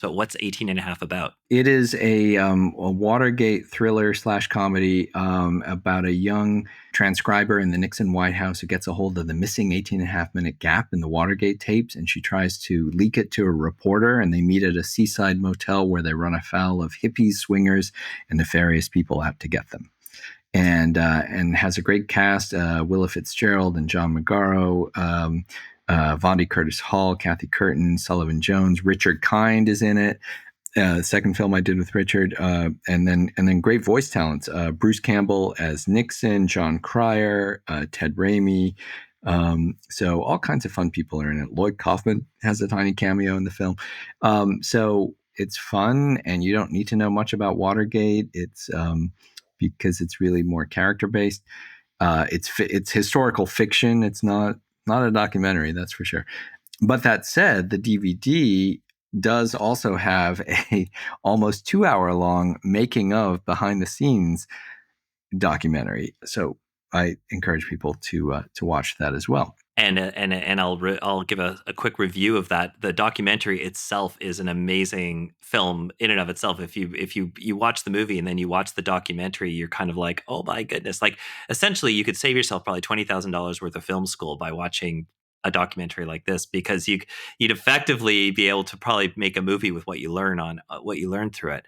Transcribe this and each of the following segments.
So what's 18 and a half about? It is a Watergate thriller / comedy about a young transcriber in the Nixon White House who gets a hold of the missing 18 and a half minute gap in the Watergate tapes, and she tries to leak it to a reporter, and they meet at a seaside motel where they run afoul of hippies, swingers, and nefarious people out to get them. And has a great cast: Willa Fitzgerald and John Magaro, Vondi Curtis Hall, Kathy Curtin, Sullivan Jones, Richard Kind is in it. The second film I did with Richard, and then great voice talents: Bruce Campbell as Nixon, John Cryer, Ted Raimi. So all kinds of fun people are in it. Lloyd Kaufman has a tiny cameo in the film. So it's fun, and you don't need to know much about Watergate. It's because it's really more character based. It's historical fiction. It's not a documentary, that's for sure. But that said, the DVD does also have a almost 2 hour long making of behind the scenes documentary. So I encourage people to watch that as well. And I'll give a quick review of that. The documentary itself is an amazing film in and of itself. If you watch the movie and then you watch the documentary, you're kind of like, oh my goodness! Like essentially, you could save yourself probably $20,000 worth of film school by watching a documentary like this, because you'd effectively be able to probably make a movie with what you learn through it.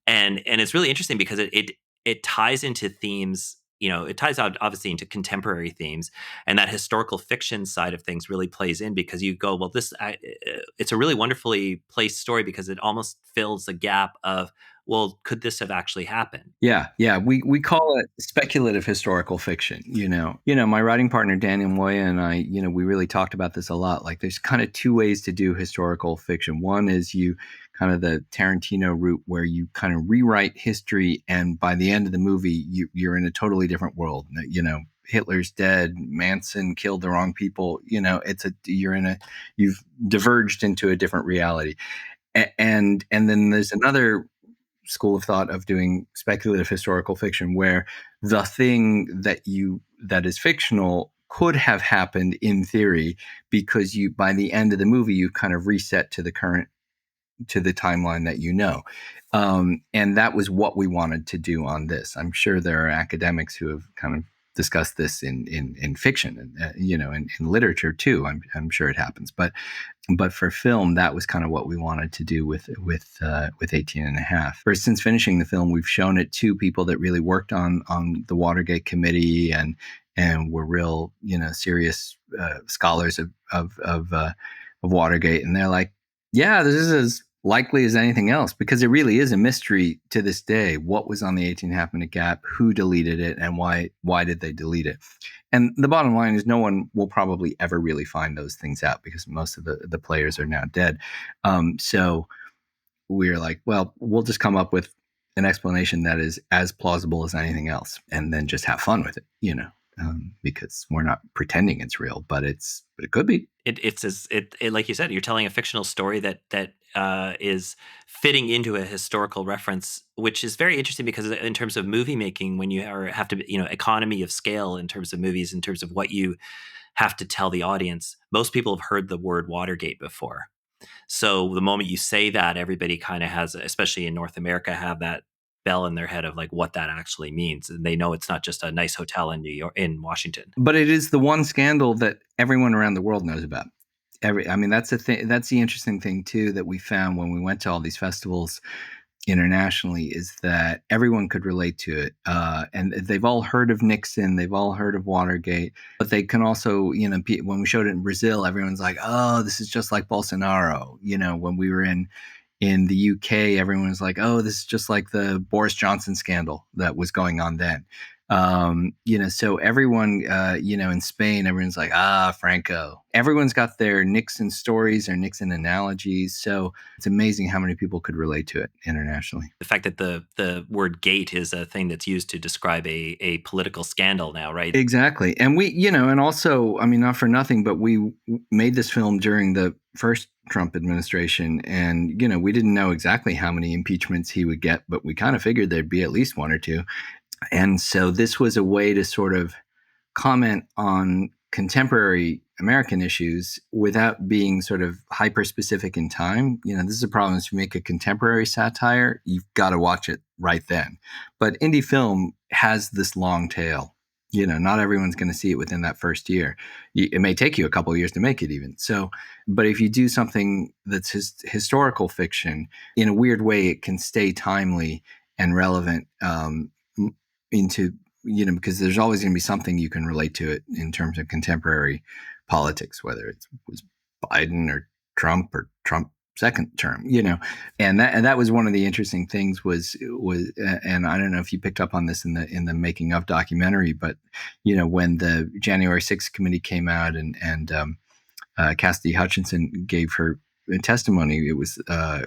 And it's really interesting because it ties into themes. It ties out obviously into contemporary themes, and that historical fiction side of things really plays in, because you go, well, it's a really wonderfully placed story because it almost fills the gap of, well, could this have actually happened? Yeah. We call it speculative historical fiction. My writing partner Daniel Moya and I, we really talked about this a lot. Like, there's kind of two ways to do historical fiction. One is you kind of the Tarantino route, where you kind of rewrite history, and by the end of the movie, you're in a totally different world. Hitler's dead, Manson killed the wrong people. You've diverged into a different reality. And then there's another school of thought of doing speculative historical fiction, where the thing that is fictional could have happened in theory, because by the end of the movie you kind of reset to the timeline that. And that was what we wanted to do on this. I'm sure there are academics who have kind of discussed this in fiction and in literature too. I'm sure it happens, but for film, that was kind of what we wanted to do with 18 and a half. Since finishing the film, we've shown it to people that really worked on the Watergate committee and were real serious scholars of Watergate, and they're like, yeah, this is as likely as anything else, because it really is a mystery to this day. What was on the 18 and a half minute gap? Who deleted it? And why did they delete it? And the bottom line is, no one will probably ever really find those things out, because most of the players are now dead. So we're like, well, we'll just come up with an explanation that is as plausible as anything else, and then just have fun with it, because we're not pretending it's real, but it could be. It's like you said, you're telling a fictional story that is fitting into a historical reference, which is very interesting, because in terms of movie making, when you have to, economy of scale in terms of movies, in terms of what you have to tell the audience, most people have heard the word Watergate before. So the moment you say that, everybody kind of has, especially in North America, have that bell in their head of like what that actually means, and they know it's not just a nice hotel in New York, in Washington. But it is the one scandal that everyone around the world knows about. That's the thing. That's the interesting thing too that we found when we went to all these festivals internationally, is that everyone could relate to it, and they've all heard of Nixon, they've all heard of Watergate, but they can also, when we showed it in Brazil, everyone's like, oh, this is just like Bolsonaro. When we were in the UK, everyone was like, oh, this is just like the Boris Johnson scandal that was going on then. So everyone, in Spain, everyone's like, Franco. Everyone's got their Nixon stories or Nixon analogies. So it's amazing how many people could relate to it internationally. The fact that the word gate is a thing that's used to describe a political scandal now, right? Exactly. And we, and also, not for nothing, but we made this film during the first Trump administration, and, we didn't know exactly how many impeachments he would get, but we kind of figured there'd be at least one or two. And so this was a way to sort of comment on contemporary American issues without being sort of hyper specific in time. This is a problem. If you make a contemporary satire, you've got to watch it right then. But indie film has this long tail. Not everyone's going to see it within that first year. It may take you a couple of years to make it even. So, but if you do something that's historical fiction, in a weird way, it can stay timely and relevant into, because there's always going to be something you can relate to it in terms of contemporary politics, whether it was Biden or Trump second term, and that was one of the interesting things was, and I don't know if you picked up on this in the making of documentary, but when the January 6th committee came out and Cassidy Hutchinson gave her testimony, it was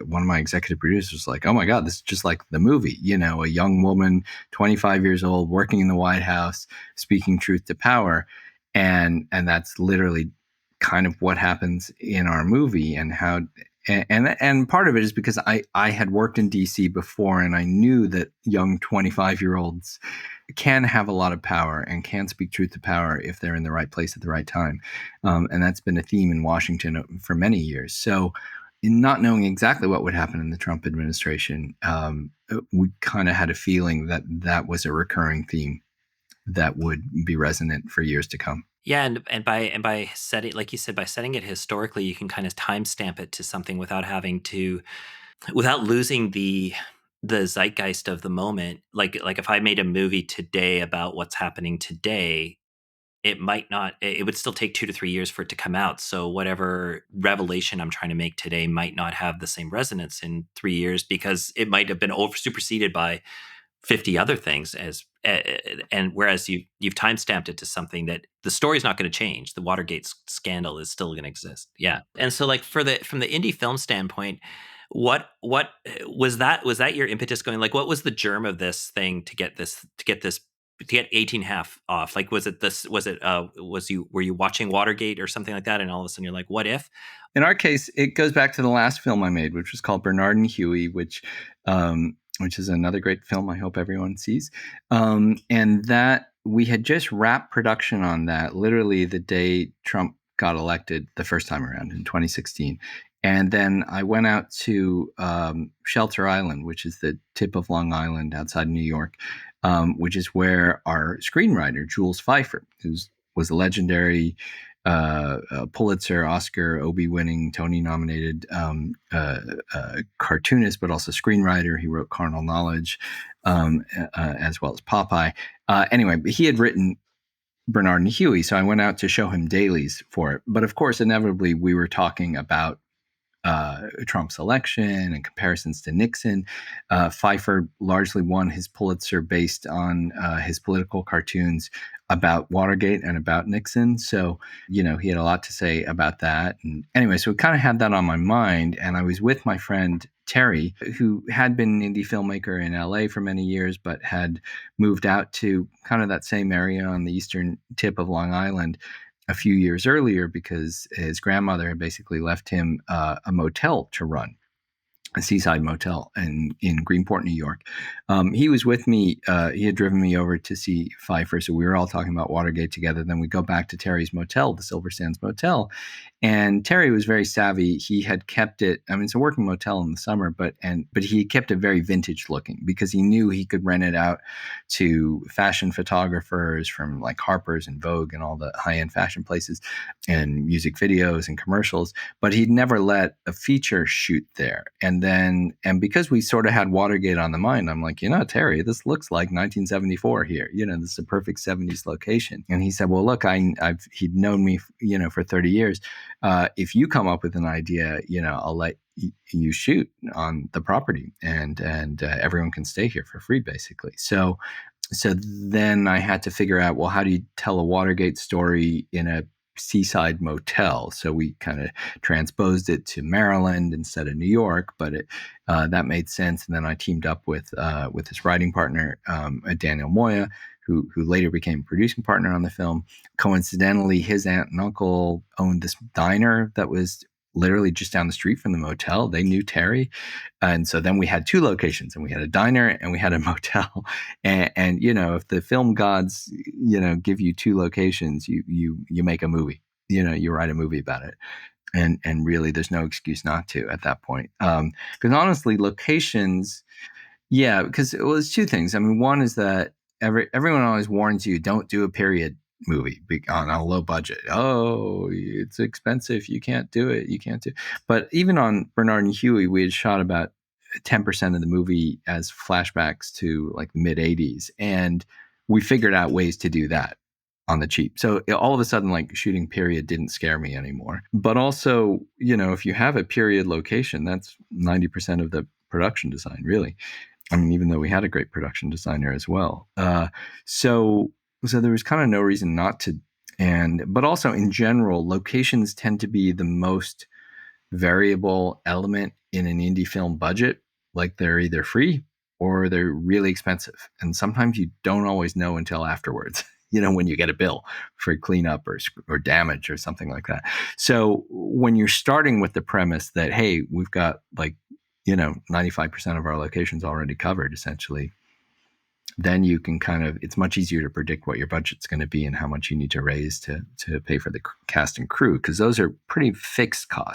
one of my executive producers was like, "Oh my God, this is just like the movie." A young woman, 25 years old, working in the White House, speaking truth to power, and that's literally kind of what happens in our movie, and how. And part of it is because I had worked in DC before, and I knew that young 25-year-olds can have a lot of power and can speak truth to power if they're in the right place at the right time. And that's been a theme in Washington for many years. So in not knowing exactly what would happen in the Trump administration, we kind of had a feeling that that was a recurring theme that would be resonant for years to come. Yeah, and by setting, like you said, by setting it historically, you can kind of timestamp it to something without losing the zeitgeist of the moment. Like if I made a movie today about what's happening today, it might not. It would still take 2 to 3 years for it to come out. So whatever revelation I'm trying to make today might not have the same resonance in 3 years, because it might have been superseded by 50 other things, and whereas you've time stamped it to something that the story's not going to change. The Watergate scandal is still going to exist. Yeah. And so, like, from the indie film standpoint, what was that your impetus going, like, what was the germ of this thing to get 18 half off? Like, was were you watching Watergate or something like that, and all of a sudden you're like, what if? In our case, it goes back to the last film I made, which was called Bernard and Huey, which is another great film I hope everyone sees. And that we had just wrapped production on that literally the day Trump got elected the first time around in 2016. And then I went out to Shelter Island, which is the tip of Long Island outside New York, which is where our screenwriter, Jules Feiffer, who was a legendary Pulitzer, Oscar, Obie winning, Tony nominated cartoonist, but also screenwriter. He wrote Carnal Knowledge, as well as Popeye. Anyway, he had written Bernard and Huey, so I went out to show him dailies for it. But of course, inevitably, we were talking about Trump's election and comparisons to Nixon. Pfeiffer largely won his Pulitzer based on his political cartoons about Watergate and about Nixon. So, he had a lot to say about that. And anyway, so we kind of had that on my mind. And I was with my friend Terry, who had been an indie filmmaker in LA for many years, but had moved out to kind of that same area on the eastern tip of Long Island a few years earlier, because his grandmother had basically left him a motel to run, a seaside motel in Greenport, New York. He was with me. He had driven me over to see Pfeiffer, so we were all talking about Watergate together. Then we go back to Terry's motel, the Silver Sands Motel, and Terry was very savvy. He had kept it. I mean, it's a working motel in the summer, but he kept it very vintage looking, because he knew he could rent it out to fashion photographers from like Harper's and Vogue and all the high-end fashion places, and music videos and commercials. But he'd never let a feature shoot there. And because we sort of had Watergate on the mind, I'm like, Terry, this looks like 1974 here. This is a perfect 70s location. And he said, well, look, he'd known me, for 30 years. If you come up with an idea, I'll let you shoot on the property, and everyone can stay here for free, basically. So then I had to figure out, well, how do you tell a Watergate story in a seaside motel? So we kind of transposed it to Maryland instead of New York, but that made sense. And then I teamed up with his writing partner, Daniel Moya, who later became a producing partner on the film. Coincidentally, his aunt and uncle owned this diner that was literally just down the street from the motel. They knew Terry. And so then we had two locations, and we had a diner and we had a motel. And if the film gods, give you two locations, you make a movie. you write a movie about it. And really, there's no excuse not to at that point. Because honestly, locations, yeah, because well, it's two things. I mean, one is that everyone always warns you, don't do a period movie on a low budget. Oh, it's expensive. You can't do it. You can't do. But even on Bernard and Huey, we had shot about 10% of the movie as flashbacks to like the mid '80s, and we figured out ways to do that on the cheap. So all of a sudden, like shooting period didn't scare me anymore. But also, if you have a period location, that's 90% of the production design, really. I mean, even though we had a great production designer as well. So there was kind of no reason not to. But also in general, locations tend to be the most variable element in an indie film budget. Like they're either free or they're really expensive. And sometimes you don't always know until afterwards, when you get a bill for cleanup or damage or something like that. So when you're starting with the premise that, hey, we've got 95% of our locations already covered, essentially, then you can it's much easier to predict what your budget's going to be and how much you need to raise to pay for the cast and crew, because those are pretty fixed costs.